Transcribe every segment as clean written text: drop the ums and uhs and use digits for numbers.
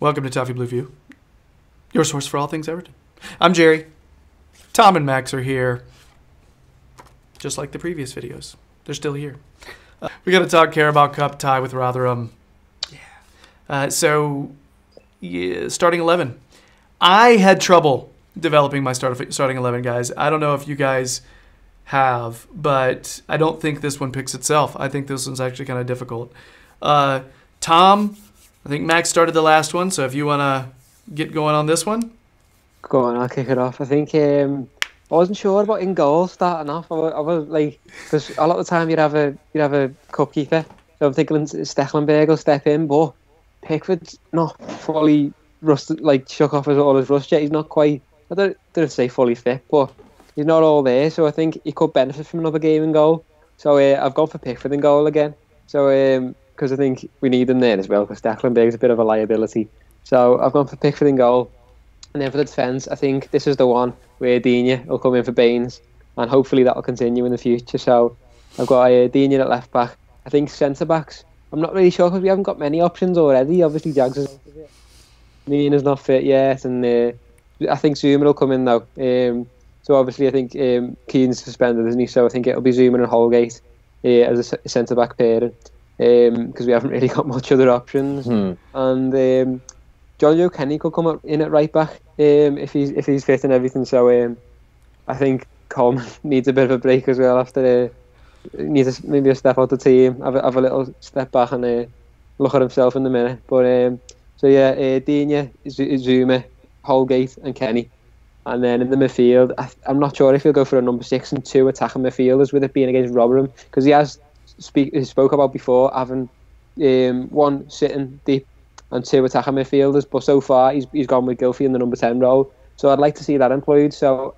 Welcome to Toffee Blue View, your source for all things Everton. I'm Gerry. Tom and Max are here, just like the previous videos. They're still here. We got to talk Carabao Cup tie with Rotherham. Starting 11. I had trouble developing my starting 11, guys. I don't know if you guys have, but I don't think this one picks itself. I think this one's actually kind of difficult. Tom, I think Max started the last one, so if you want to get going on this one. Go on, I'll kick it off. I think I wasn't sure about in goal starting off. I was like, because a lot of the time you'd have a cup keeper, so I'm thinking Stecklenberg will step in, but Pickford's not fully rusted, like shook off all his rust yet. He's not quite, I don't say fully fit, but he's not all there. So I think he could benefit from another game in goal. So I've gone for Pickford in goal again. So because I think we need him there as well, because Stecklenberg's a bit of a liability. So I've gone for Pickford in goal. And then for the defence, I think this is the one where Digne will come in for Baines, and hopefully that will continue in the future. So I've got Digne at left back. I think centre backs, I'm not really sure because we haven't got many options already. Obviously, Jags is Nina's not fit yet, and I think Zuma will come in though. So obviously, I think Keane's suspended, isn't he? So I think it'll be Zuma and Holgate as a centre back pairing because we haven't really got much other options. And John Joe Kenny could come up in at right back if he's fit and everything. So I think Coleman needs a bit of a break as well after needs maybe a step out the team, have a little step back and look at himself in the mirror. But Digne, Zuma, Holgate and Kenny. And then in the midfield, I'm not sure if he'll go for a number 6 and 2 attacking midfielders with it being against Rotherham, because he has spoke about before having one sitting deep and 2 attacking midfielders, but so far he's gone with Gylfi in the number 10 role. So I'd like to see that employed. So,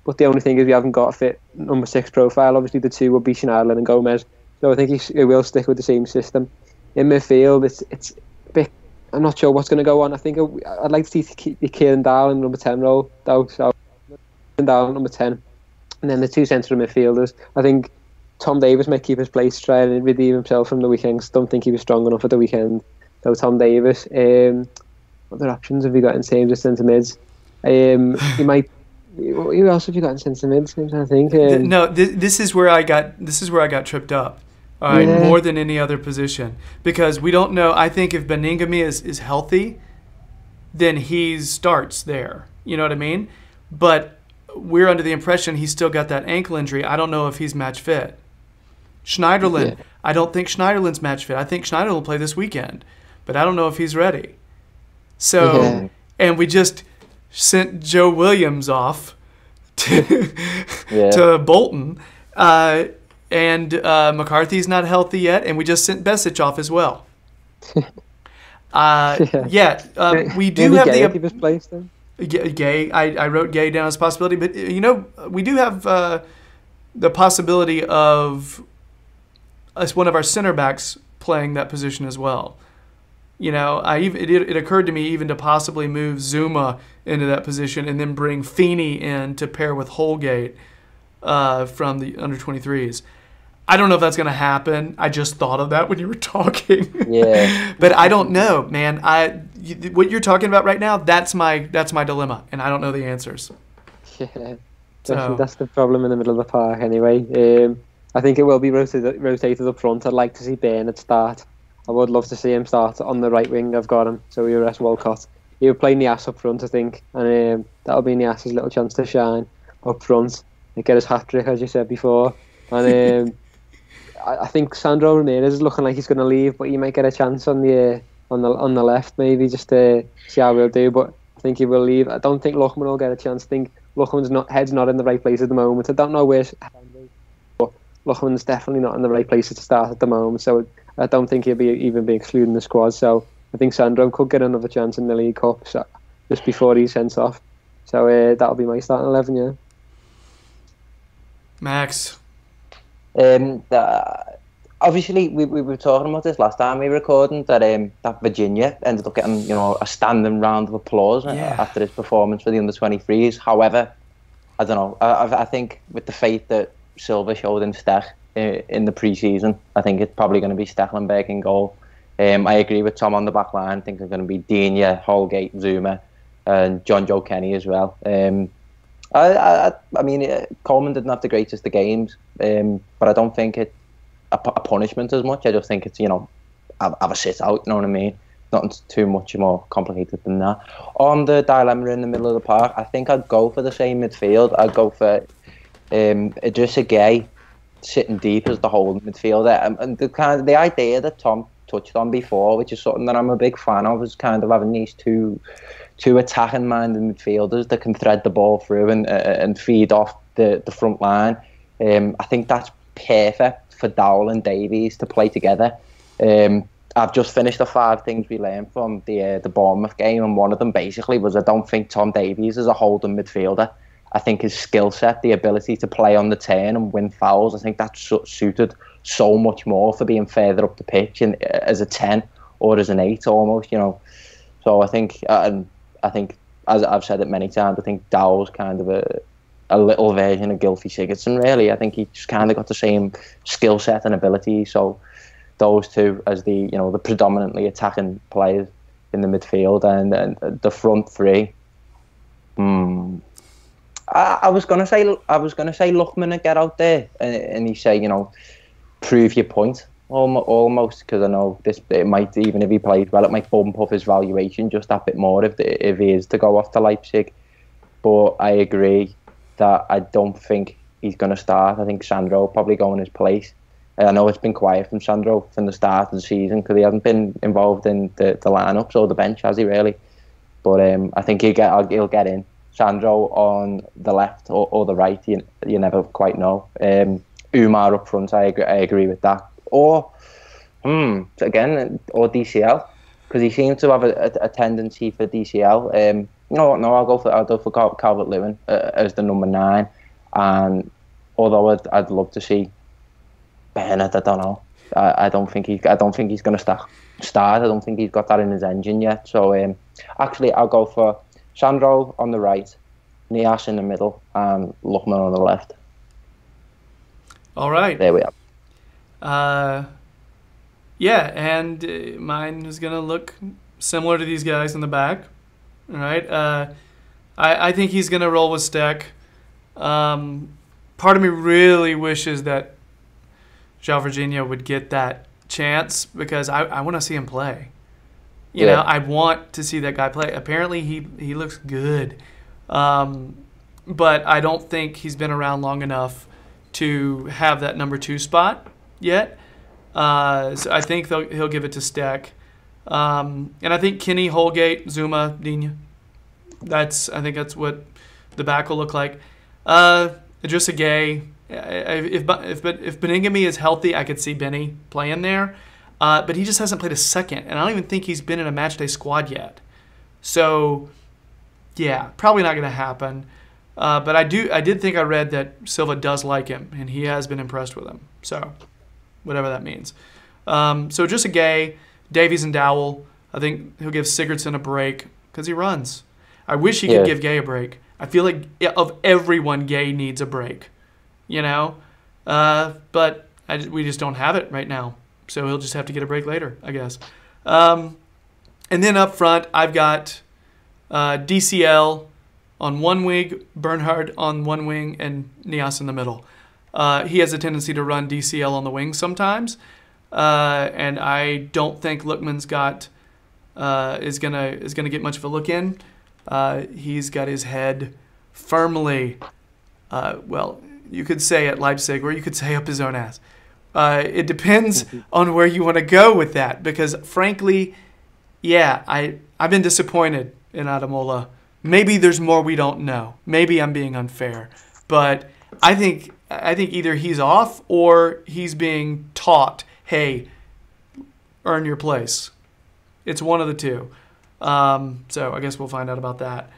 but the only thing is we haven't got a fit number 6 profile. Obviously the 2 would be Schneiderlin and Gomez. So I think he will stick with the same system. In midfield, it's a bit, I'm not sure what's going to go on. I think I'd like to see Kieran Dowell in the number 10 role, though. So Kieran Dowell number 10, and then the 2 central midfielders. I think Tom Davies might keep his place, try and redeem himself from the weekend. Don't think he was strong enough at the weekend. So Tom Davies. What other options have you got in terms of centre mids? You might. Who else have you got in centre mids? I think. No, this is where I got tripped up. All right, more than any other position, because we don't know. I think if Beningame is healthy, then he starts there. You know what I mean? But we're under the impression he's still got that ankle injury. I don't know if he's match fit. Schneiderlin, I don't think Schneiderlin's match fit. I think Schneiderlin will play this weekend, but I don't know if he's ready. So, and we just sent Joe Williams off to Bolton, and McCarthy's not healthy yet, and we just sent Besic off as well. We do have the place then. Gay. I wrote Gay down as a possibility, but we do have the possibility of one of our center backs playing that position as well. It occurred to me even to possibly move Zuma into that position and then bring Feeney in to pair with Holgate from the under-23s. I don't know if that's going to happen. I just thought of that when you were talking. Yeah. But I don't know, man. What you're talking about right now, that's my dilemma, and I don't know the answers. Yeah. That's the problem in the middle of the park anyway. I think it will be rotated up front. I'd like to see Bernard start. I would love to see him start on the right wing. I've got him. So we arrest Walcott. He'll play Nias up front, I think. And that'll be Nias's little chance to shine up front and get his hat-trick, as you said before. And I think Sandro Ramirez is looking like he's going to leave, but he might get a chance on the left, maybe, just to see how we'll do. But I think he will leave. I don't think Lookman will get a chance. I think Lookman's head's not in the right place at the moment. I don't know where, but Lookman's definitely not in the right place to start at the moment. So I don't think he'll even be excluded in the squad. So I think Sandro could get another chance in the League Cup just before he's sent off. So that'll be my starting 11, yeah. Max. Obviously, we were talking about this last time we were recording, that Virginia ended up getting a standing round of applause after his performance for the under-23s. However, I don't know. I think with the faith that Silva showed in Stech in the pre-season, I think it's probably going to be Stecklenberg in goal. I agree with Tom on the back line. I think they're going to be Digne, Holgate, Zuma, and John Joe Kenny as well. I mean, Coleman didn't have the greatest of games, but I don't think it's a punishment as much. I just think it's, have a sit out, you know what I mean? Nothing too much more complicated than that. On the dilemma in the middle of the park, I think I'd go for the same midfield. I'd go for Idrissa Gueye sitting deep as the holding midfielder. And the idea that Tom touched on before, which is something that I'm a big fan of, is kind of having these two attacking minded midfielders that can thread the ball through and feed off the front line. I think that's perfect for Dowell and Davies to play together. I've just finished the 5 things we learned from the Bournemouth game, and one of them basically was I don't think Tom Davies is a holding midfielder. I think his skill set, the ability to play on the turn and win fouls, I think that's suited so much more for being further up the pitch and as a 10 or as an 8 almost, So I think as I've said it many times, I think Dowell's kind of a little version of Gylfi Sigurdsson, really. I think he just kind of got the same skill set and ability. So those two as the predominantly attacking players in the midfield, and the front three. I was gonna say Lookman would get out there and he say, prove your point almost, because I know it might, even if he plays well, it might bump up his valuation just that bit more if he is to go off to Leipzig. But I agree that I don't think he's going to start. I think Sandro will probably go in his place. I know it's been quiet from Sandro from the start of the season because he hasn't been involved in the lineups or the bench, has he really? But I think he'll get in. Sandro on the left or the right, you never quite know. Umar up front, I agree with that. Or DCL, because he seems to have a tendency for DCL. No, I'll go for Calvert-Lewin as the number 9. And although I'd love to see Bernard, I don't know. I don't think he's going to start. I don't think he's got that in his engine yet. So actually, I'll go for Sandro on the right, Niasse in the middle, and Lookman on the left. All right. There we are. Yeah, and mine is going to look similar to these guys in the back. All right. I think he's going to roll with Steck. Part of me really wishes that João Virginia would get that chance because I want to see him play. You know, I want to see that guy play. Apparently, he looks good. But I don't think he's been around long enough to have that number 2 spot yet. So I think he'll give it to Steck. And I think Kenny, Holgate, Zuma, Digne. I think that's what the back will look like. Idrissa Gueye. If Beningame is healthy, I could see Benny playing there. But he just hasn't played a second, and I don't even think he's been in a matchday squad yet. So, yeah, probably not going to happen. But I did think I read that Silva does like him, and he has been impressed with him. So, whatever that means. So just a Gueye, Davies and Dowell. I think he'll give Sigurdsson a break because he runs. I wish he could give Gueye a break. I feel like of everyone, Gueye needs a break. But we just don't have it right now. So he'll just have to get a break later, I guess. And then up front, I've got DCL on one wing, Bernhard on one wing, and Niasse in the middle. He has a tendency to run DCL on the wing sometimes, and I don't think Lookman's is gonna get much of a look in. He's got his head firmly, you could say at Leipzig, or you could say up his own ass. It depends on where you want to go with that, because frankly, I've been disappointed in Ademola. Maybe there's more we don't know. Maybe I'm being unfair, but I think either he's off or he's being taught, hey, earn your place. It's one of the two. So I guess we'll find out about that.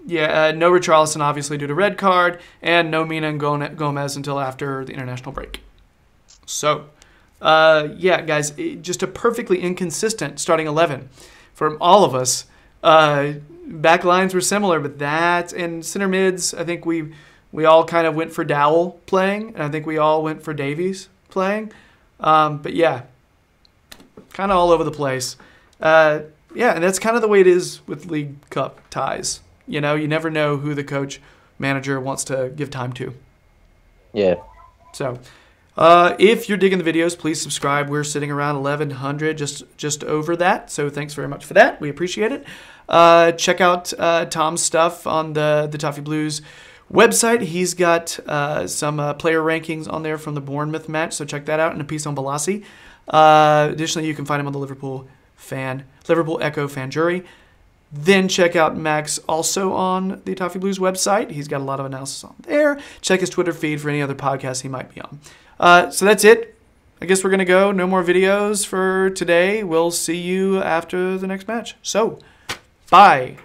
No Richarlison, obviously, due to red card, and no Mina and Gomez until after the international break. So, guys, just a perfectly inconsistent starting 11 from all of us. Back lines were similar, but and center mids, I think we all kind of went for Dowell playing, and I think we all went for Davies playing. But yeah, kind of all over the place. And that's kind of the way it is with League Cup ties. You know, you never know who the coach, manager wants to give time to. Yeah. So, if you're digging the videos, please subscribe. We're sitting around 1,100, just over that. So thanks very much for that. We appreciate it. Check out Tom's stuff on the Toffee Blues website. He's got some player rankings on there from the Bournemouth match, so check that out, and a piece on Balassi. Additionally, you can find him on the Liverpool Echo fan Gerry. Then check out Max also on the Toffee Blues website. He's got a lot of analysis on there. Check his Twitter feed for any other podcasts he might be on. So that's it. I guess we're going to go. No more videos for today. We'll see you after the next match. So, bye.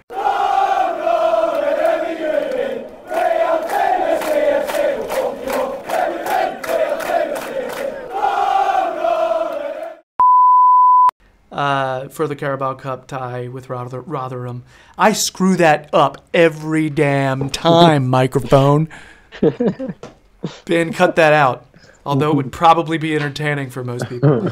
For the Carabao Cup tie with Rotherham. I screw that up every damn time, microphone. Ben, cut that out. Although it would probably be entertaining for most people.